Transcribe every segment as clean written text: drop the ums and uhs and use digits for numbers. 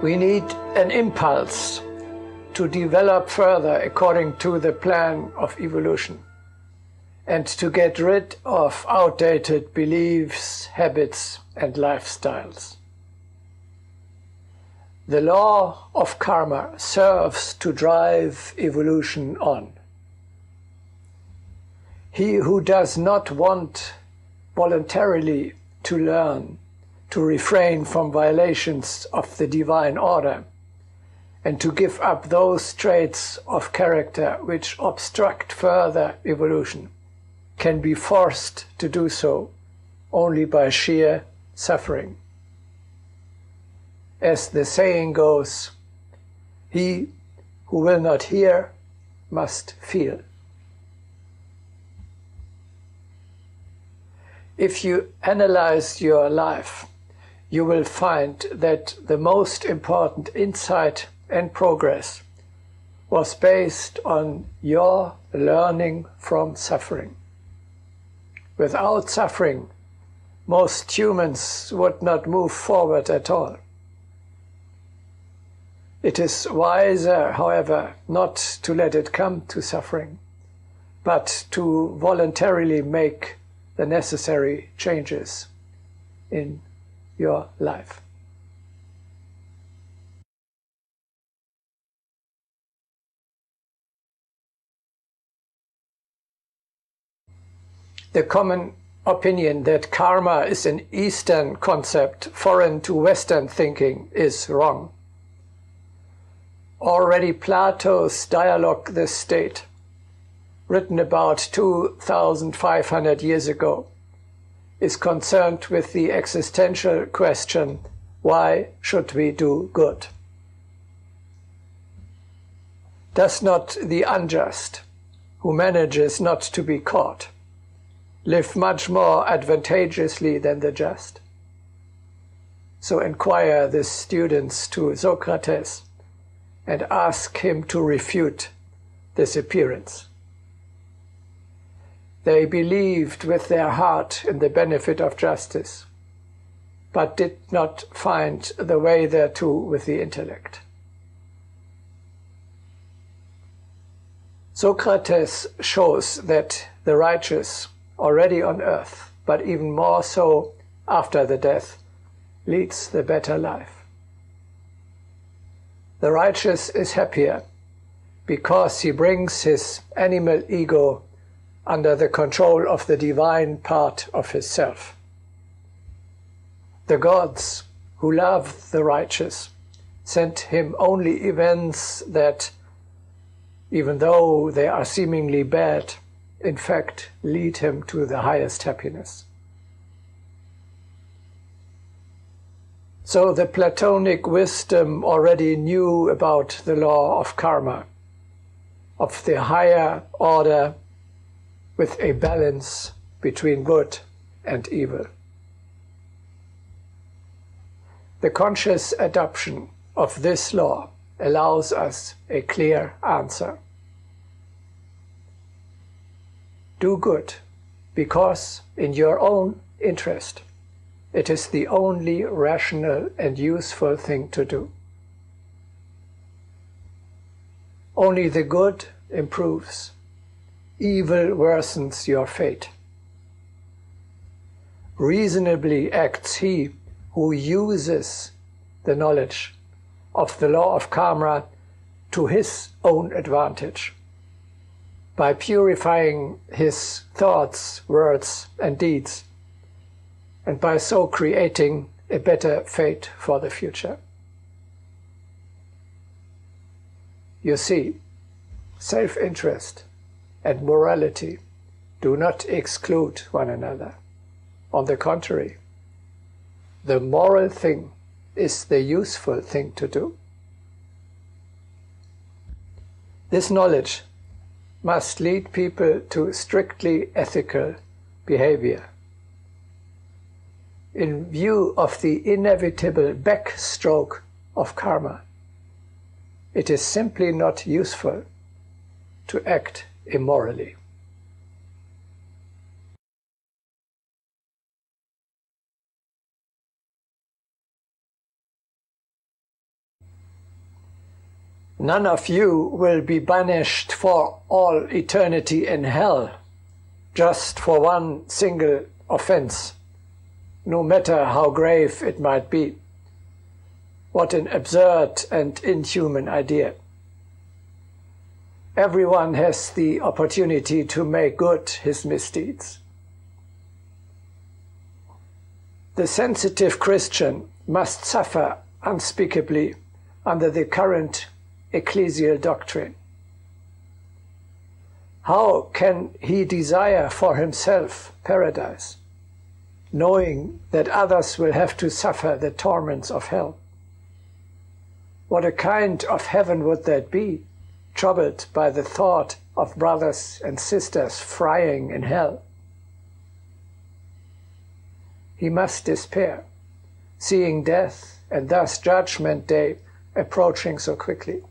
We need an impulse to develop further according to the plan of evolution and to get rid of outdated beliefs, habits, and lifestyles. The law of karma serves to drive evolution on. He who does not want voluntarily to learn to refrain from violations of the divine order and to give up those traits of character which obstruct further evolution can be forced to do so only by sheer suffering. As the saying goes, he who will not hear must feel. If you analyze your life, you will find that the most important insight and progress was based on your learning from suffering. Without suffering, most humans would not move forward at all. It is wiser, however, not to let it come to suffering, but to voluntarily make the necessary changes in your life. The common opinion that karma is an Eastern concept foreign to Western thinking is wrong. Already Plato's dialogue The State, written about 2,500 years ago, is concerned with the existential question, why should we do good? Does not the unjust, who manages not to be caught, live much more advantageously than the just? So inquire the students to Socrates and ask him to refute this appearance. They believed with their heart in the benefit of justice, but did not find the way thereto with the intellect. Socrates shows that the righteous, already on earth, but even more so after the death, leads the better life. The righteous is happier because he brings his animal ego under the control of the divine part of his self. The gods, who love the righteous, sent him only events that, even though they are seemingly bad, in fact lead him to the highest happiness. So the Platonic wisdom already knew about the law of karma, of the higher order with a balance between good and evil. The conscious adoption of this law allows us a clear answer. Do good, because in your own interest, it is the only rational and useful thing to do. Only the good improves. Evil worsens your fate. Reasonably acts he who uses the knowledge of the law of karma to his own advantage, by purifying his thoughts, words, and deeds, and by so creating a better fate for the future. You see, self-interest and morality do not exclude one another. On the contrary, the moral thing is the useful thing to do. This knowledge must lead people to strictly ethical behavior. In view of the inevitable backstroke of karma, it is simply not useful to act immorally. None of you will be banished for all eternity in hell, just for one single offense, no matter how grave it might be. What an absurd and inhuman idea. Everyone has the opportunity to make good his misdeeds. The sensitive Christian must suffer unspeakably under the current ecclesial doctrine. How can he desire for himself paradise, knowing that others will have to suffer the torments of hell? What a kind of heaven would that be, troubled by the thought of brothers and sisters frying in hell? He must despair, seeing death and thus Judgment Day approaching so quickly,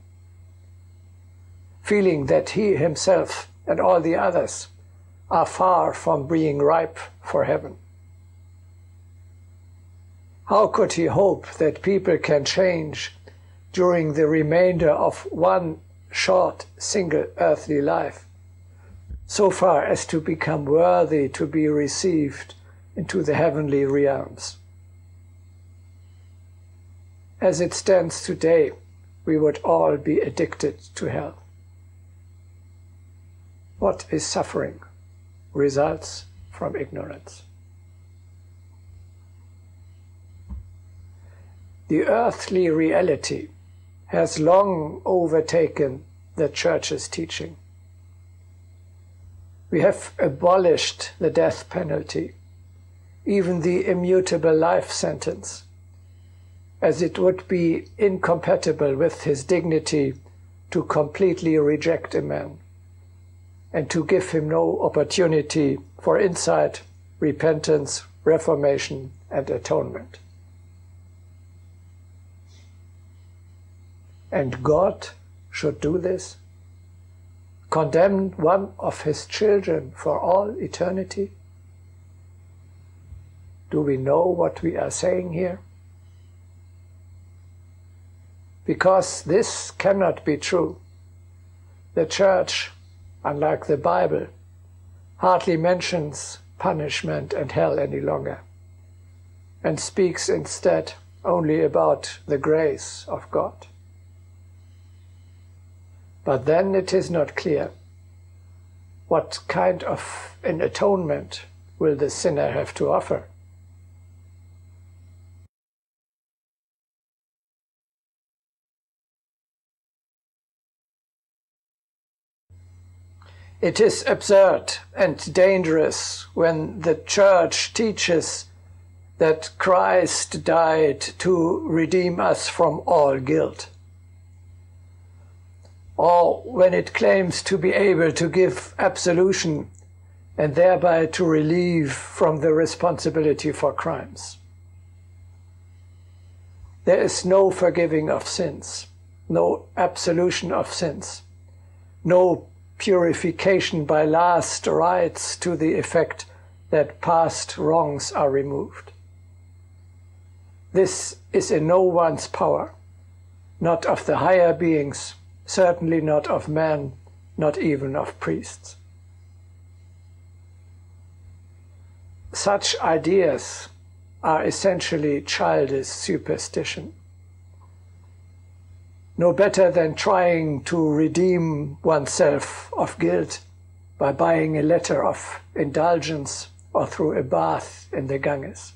feeling that he himself and all the others are far from being ripe for heaven. How could he hope that people can change during the remainder of one short, single earthly life, so far as to become worthy to be received into the heavenly realms? As it stands today, we would all be addicted to hell. What is suffering? Results from ignorance. The earthly reality has long overtaken the Church's teaching. We have abolished the death penalty, even the immutable life sentence, as it would be incompatible with his dignity to completely reject a man and to give him no opportunity for insight, repentance, reformation, and atonement. And God should do this? Condemn one of his children for all eternity? Do we know what we are saying here? Because this cannot be true. The Church, unlike the Bible, hardly mentions punishment and hell any longer, and speaks instead only about the grace of God. But then it is not clear what kind of an atonement will the sinner have to offer. It is absurd and dangerous when the Church teaches that Christ died to redeem us from all guilt, or when it claims to be able to give absolution and thereby to relieve from the responsibility for crimes. There is no forgiving of sins, no absolution of sins, no purification by last rites to the effect that past wrongs are removed. This is in no one's power, not of the higher beings, certainly not of man, not even of priests. Such ideas are essentially childish superstition. No better than trying to redeem oneself of guilt by buying a letter of indulgence or through a bath in the Ganges.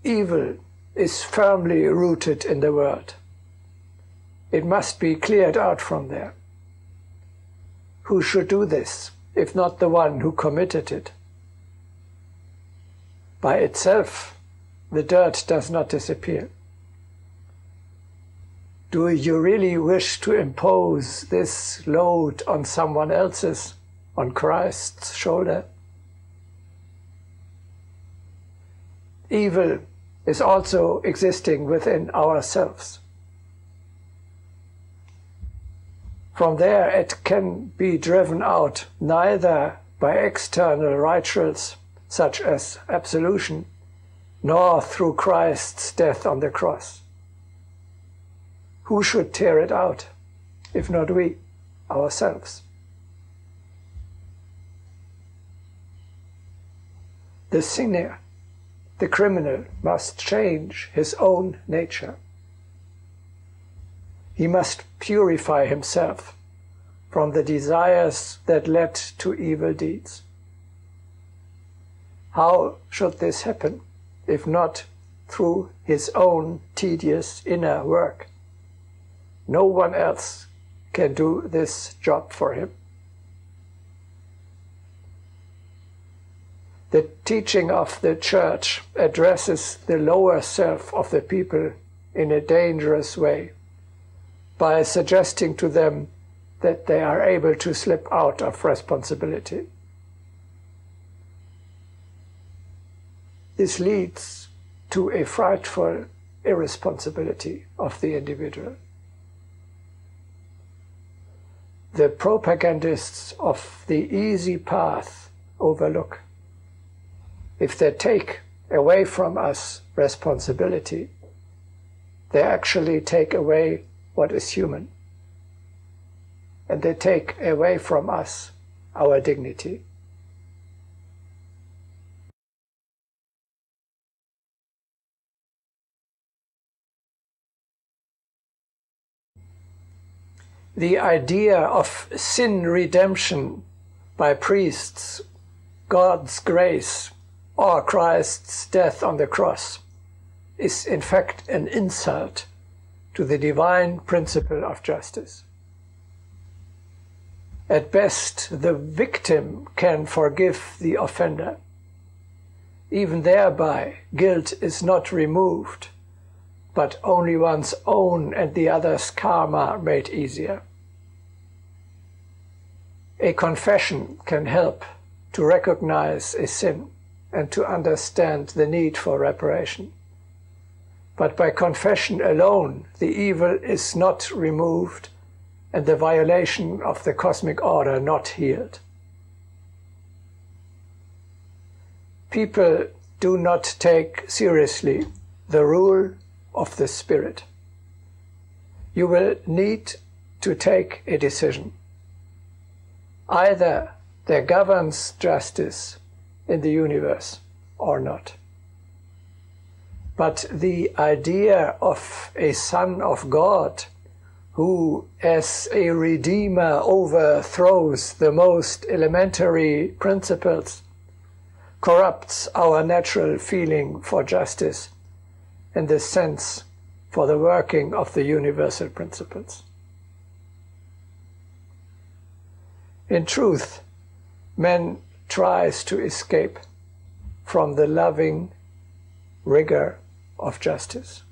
Evil is firmly rooted in the world. It must be cleared out from there. Who should do this, if not the one who committed it? By itself, the dirt does not disappear. Do you really wish to impose this load on someone else's, on Christ's shoulder? Evil is also existing within ourselves. From there it can be driven out neither by external rituals such as absolution, nor through Christ's death on the cross. Who should tear it out, if not we, ourselves? The sinner, the criminal, must change his own nature. He must purify himself from the desires that led to evil deeds. How should this happen, if not through his own tedious inner work? No one else can do this job for him. The teaching of the Church addresses the lower self of the people in a dangerous way by suggesting to them that they are able to slip out of responsibility. This leads to a frightful irresponsibility of the individual. The propagandists of the easy path overlook. If they take away from us responsibility, they actually take away what is human. And they take away from us our dignity. The idea of sin redemption by priests, God's grace, or Christ's death on the cross is in fact an insult to the divine principle of justice. At best, the victim can forgive the offender. Even thereby, guilt is not removed, but only one's own and the other's karma made easier. A confession can help to recognize a sin and to understand the need for reparation. But by confession alone, the evil is not removed and the violation of the cosmic order not healed. People do not take seriously the rule of the Spirit. You will need to take a decision. Either there governs justice in the universe or not. But the idea of a Son of God who, as a Redeemer, overthrows the most elementary principles, corrupts our natural feeling for justice and the sense for the working of the universal principles. In truth, man tries to escape from the loving rigor of justice.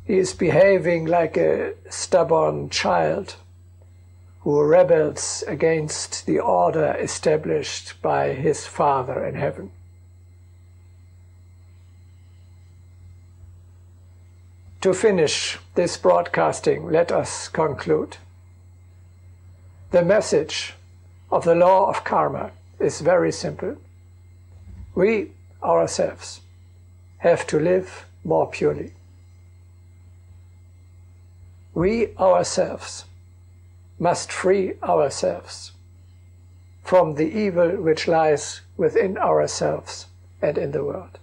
He is behaving like a stubborn child who rebels against the order established by his Father in heaven. To finish this broadcasting, let us conclude. The message of the law of karma is very simple. We ourselves have to live more purely. We ourselves must free ourselves from the evil which lies within ourselves and in the world.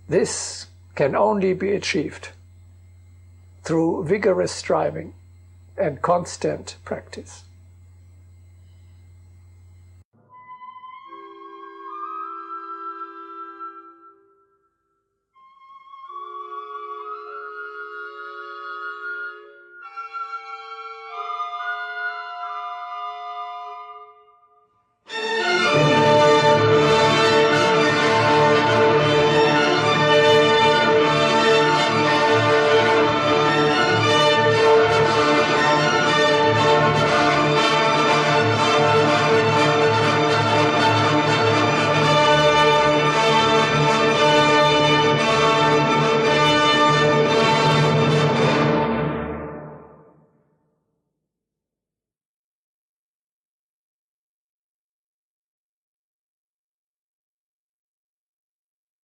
This can only be achieved through vigorous striving and constant practice.